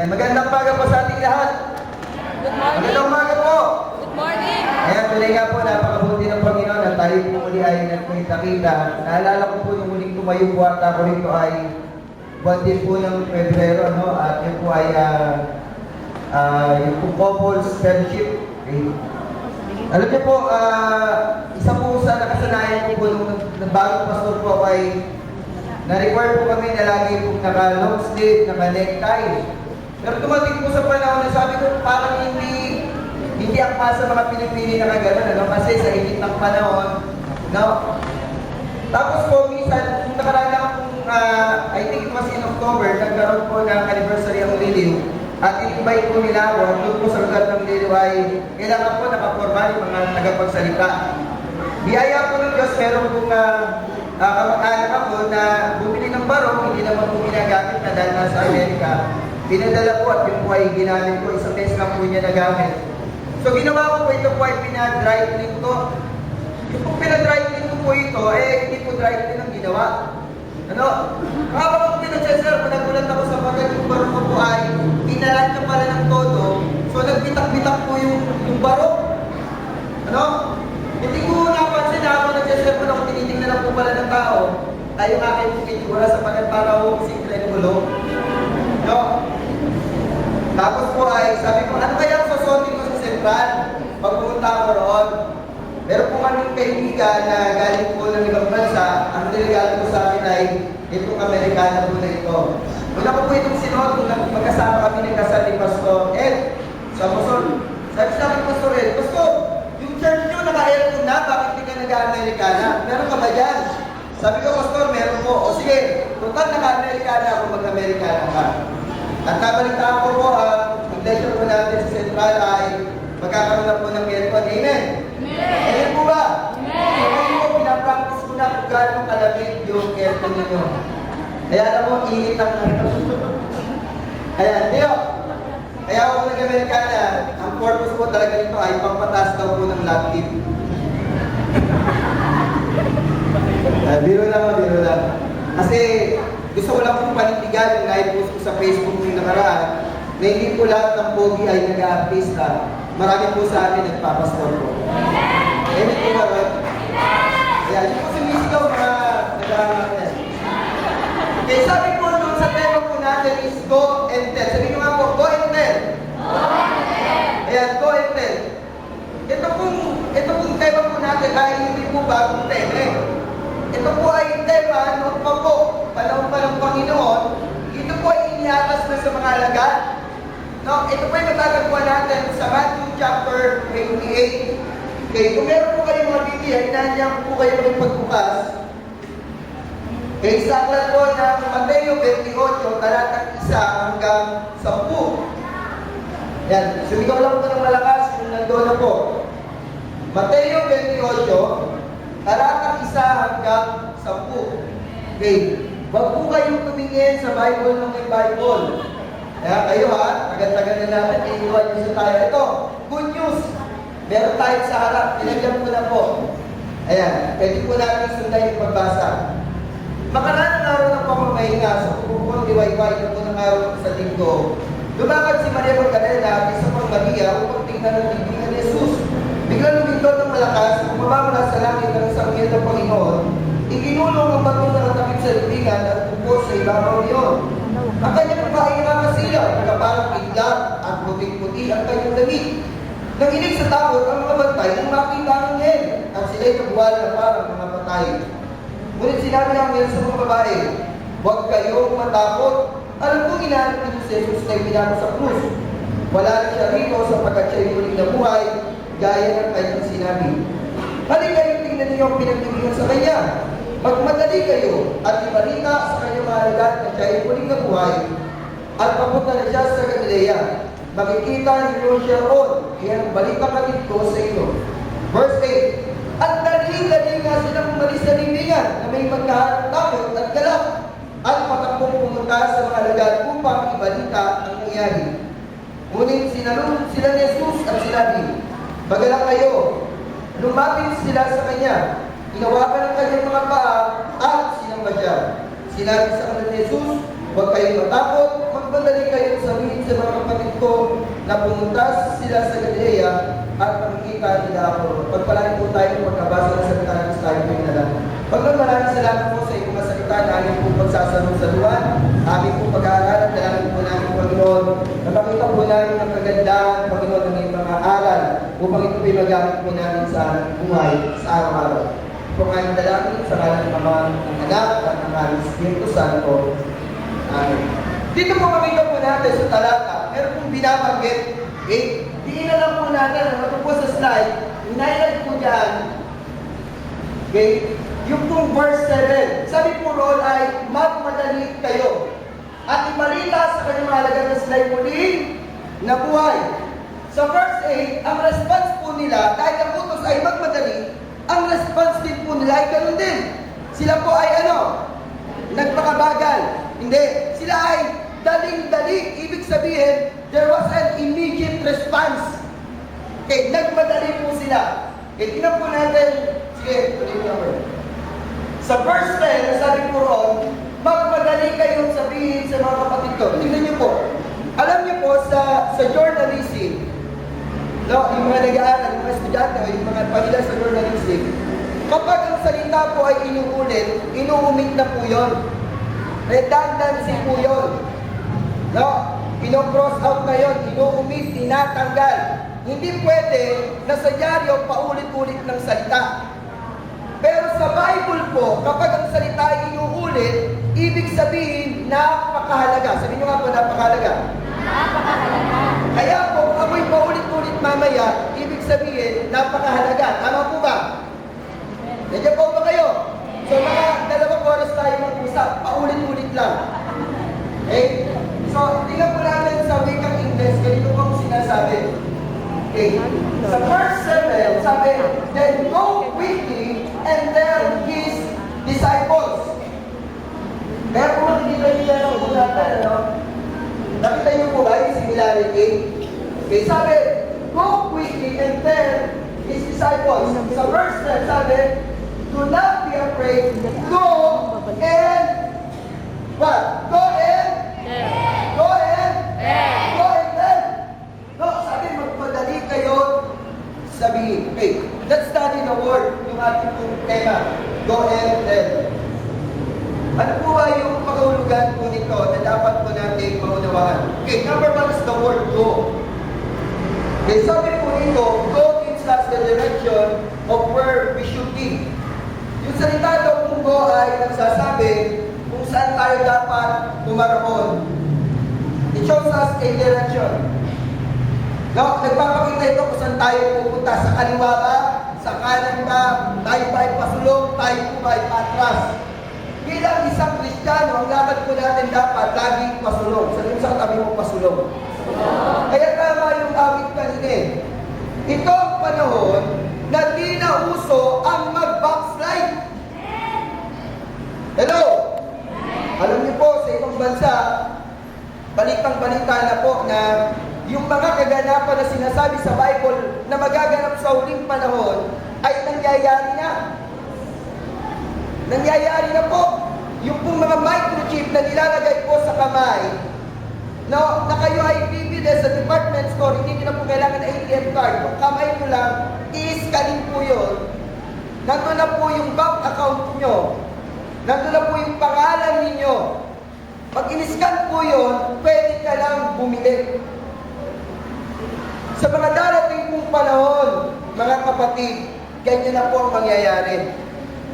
Ayan, magandang umaga po sa ating lahat. Good morning. Magandang umaga po. Good morning. Ayan, tuloy nga po, napakabuti ng Panginoon at tayo po muli ay nagkita-kita. Naalala ko po nung muling tumayo po at ako rito ay buwan din po ng Pebrero, no? At yun po ay yung po couples fellowship. Okay. Alam niyo po, isa po sa nakasanayan ko po nung bagong pastor po ako ay na-require po kami na lagi po naka-long sleeve, naka-necktie. Pero tumating po sa panahon na sabi ko, parang hindi akma sa mga Pilipini na kagano'n, ano? Kasi sa init ng panahon, no? Tapos po, minsan, nung nakaraan lang akong, I think it was in October, nagkaroon po ng anniversary ang Liliw. At in-invite po nila ako, doon po sa lugar ng Liliw ay kailangan po nakaporma yung mga tagapagsalita. Biyaya po ng Diyos, meron pong kamag-anak ako na bumili ng barong, hindi naman po ginagamit na dahil nasa Amerika. Pinadala po at yung po ay ginamit ko, isang beses lang po niya nagamit. So ginawa ko po ito po ay pinag-dry clean ko. Yung po pinag-dry clean ko po ito, hindi po dry clean ang ginawa. Ano? Habang ako pinag-sensor, nagulat ako sa pagkat yung barong ko po ay inalat niya pala ng todo. So nagbitak-bitak po yung barong. Ano? Hindi ko napansin na ako nag-sensor po ako tinitingnan lang po pala ng tao ay yung aking pagkitura sa pagkat para ako simple ng gulo. No? Tapos po ay sabi ko, ano kaya ang susuotin ko sa Central pag pumunta ako roon? Meron po kaming kaibigan na galing po ng ibang bansa, ang niregalo ko sa akin ay itong Amerikana po na ito. Una ko po itong sinuot kung magkasama kami ng kasal ni Pastor Ed sa Muson. Sabi sa akin, Pastor Ed, Pastor, yung church nyo naka-aircon na, bakit hindi ka nag-Amerikana? Meron ka ba dyan? Sabi ko, Pastor, meron po. O sige, total naka-Amerikana ako, mag-Amerikana ka. At nabalitaan ko po, ang lecture po natin sa Central ay magkakaroon na po ng aircon. Amen? Amen. Amen po ba? Amen. So ngayon po, pinapractice ko na kung gano'ng kalamig yung aircon ninyo. Kaya alam mo, init ang Ayan, Teo. Kaya ako nag-Amerikana, ang purpose po talaga nito ay pangpataas daw po ng love team. Biro lang. Kasi gusto ko lang pong panindigan yung na-post ko sa Facebook yung nakaraan na hindi po lahat ng pogi ay nag-a-artista. Marami po sa amin nagpapastor po. Amen po ba, Rod? Ayan, yung po sumisigaw mga nag-a-artista. Okay, sabi po doon sa tema po natin is go and tell. Sabi ko nga po, go and tell. Ayan, go and tell. Ito pong tema po natin ay hindi po bagong tema. Ito po ay tema noon pa po, panahon pa ng Panginoon. Ito po ay iniatas na sa mga alagad. No, ito po ay matatagpuan natin sa Matthew chapter 28. Okay, kung meron po kayong mga Biblia, inaanyahan po kayo ng pagbukas. Okay, sa aklat po ng Mateo 28, talatang 1 hanggang 10. Yan, sumigaw lang po ng malakas kung nandoon na po. Mateo 28, talatang 1 hanggang 10. Okay. Huwag po kayong tumingin sa Bible ng may Bible. Kaya kayo tagal-tagal na natin, iiwan nyo sa tayo. Ito, good news. Meron tayo sa harap. Pinagyan ko na po. Ayan, pwede po natin sundan yung pagbasa. Makaraan ng araw ng pamamahinga sa pupukong diway-way na po ng araw sa linggo. Lumakad si Maria Magdalena at isa pang Maria upang tingnan ng bibingan ni Jesus. Biglang lumindot ng malakas, bumaba mula sa langit ng isang anghel ng Panginoon, ikinulong ang bato na natakip sa libingan at pupos sa ibabaw niyon. Ang kanyang babae nakasilaw, nakaparang itlap at puting-puti ang kanyang damit. Nanginig sa takot ang mga bantay nang makita ang anghel at sila'y nabuwal na parang mga patay. Ngunit sinabi ng anghel sa mga babae, huwag kayong matakot. Alam kong inaanap ni Jesus na ipinako sa krus. Wala na siya rito sapagkat siya'y muling nabuhay, gaya ng kanyang sinabi. Halika kayo, tingnan niyo ang pinagtibingan sa kanya. Magmadali kayo at ibalita sa kanyang mga alagad na siya'y muling nabuhay at papunta na siya sa Galilea. Makikita niyo siya roon. Kaya ang balita ka dito sa inyo. Verse 8. At dali-dali nga silang umalis sa libingan na may magkatakot at galak at patakbong pumunta sa mga alagad upang ibalita ang nangyari. Ngunit sinalunod sila ni Jesus at sinabi, "Magalak kayo." Lumapit sila sa kanya. Inawakan ang kanyang mga paa at sinamba siya. Sinabi sa kanila ni Jesus, "Huwag kayong matakot, magmadali kayo sa na pumunta sila sa Galilea at makikita nila ako. Pagpalain po tayo ng pagkabasa ng salita ng Diyos tayo pinala. Pagkat maraming salamat po sa iyong mga salita na aming po pagsasalusaluan, aming po pag-aaralan, dalangin po namin, Panginoon, na makita po namin ang kagandahan, Panginoon, ng iyong mga aral, upang ito po'y magamit po namin sa buhay, sa araw-araw. Kung aming dalangin sa kalan ng Ama, ng Anak, at ng aming Espiritu Santo. Amen. Dito po makita po natin sa talata, meron pong binabanggit, diin na lang po natin, ano po sa slide, hinighlight po dyan, yung pong verse 7, sabi po roon ay, magmadali kayo, at ibalita sa kanyang mahalagang na sila'y muling nabuhay. Sa verse 8, ang response po nila, dahil ang utos ay magmadali, ang response din po nila ay ganun din. Sila po ay ano? Nagpakabagal. Hindi. Sila ay daling-dali. Ibig sabihin, there was an immediate response. Okay, nagmadali po sila. Okay, tingnan po natin. Sige, tuloy mo naman. Sa verse 10, sabi po roon, magmadali kayong sabihin sa mga kapatid ko. Tingnan niyo po. Alam niyo po, sa journalism, no, yung mga nag-aaral, yung mga estudyante, o yung mga pamilya sa journalism, kapag ang salita po ay inuulit, inuumit na po yun. Redundancy po yun. No? Ino-cross out na yun, inuumit, tinatanggal. Hindi pwede na sa dyaryo paulit-ulit ng salita. Pero sa Bible po, kapag ang salita ay inuulit, ibig sabihin, napakahalaga. Sabihin nyo nga po, napakahalaga. Napakahalaga. Kaya po, kung ako'y paulit-ulit mamaya, ibig sabihin, napakahalaga. Tama po ba? Nandiyan po ba kayo? So, mga 2 oras tayo mag-usap, paulit-ulit lang. Okay? So, tingnan po natin sa wikang Ingles, ganito po ang sinasabi. Okay? Sa verse 7, sabi, then go quickly and tell his disciples. Kaya po makikita niyo yan ang natin, ano? Nakita niyo po ba yung similarity? Okay, sabi, go quickly and tell his disciples. Sa verse 10, sabi, do not be afraid, go and what? Go and go and go and tell. No, sabi, magpadali kayo sabihin. Okay, let's study the word, yung ating pong tema. Go and tell. Ano po ba yung pangahulugan po nito na dapat po natin maunawaan? Okay, number 1 is the word go. Okay, sabi po nito, go gives us the direction of where we should be. Yung salita daw kung go ay nagsasabi kung saan tayo dapat pumaroon. It shows us a direction. No, nagpapakita ito kung saan tayo pupunta. Sa kaliwa ba? Sa kanan ba? Tayo ba ay pasulong? Tayo po ba ay patras? Bilang isang Kristiyano, ang lakad po natin dapat laging pasulong. Sabihin sa katabi mo, pasulong. Kaya tama yung awit kanina eh. Ito ang panahon na di na uso ang mag-backslide. Hello? Alam niyo po, sa ibang bansa, balitang-balita na po na yung mga kaganapan na sinasabi sa Bible na magaganap sa huling panahon ay nangyayari na. Nangyayari na po. Yung pong mga microchip na nilalagay po sa kamay, no, na kayo ay bibili sa department store, hindi nyo na po kailangan ng ATM card. Kung kamay nyo lang, i-scanning po yun. Nandun na po yung bank account nyo. Nandun na po yung pangalan ninyo. Pag in-scan po yun, pwede ka lang bumili. Sa mga darating pong panahon, mga kapatid, ganyan na po ang mangyayari.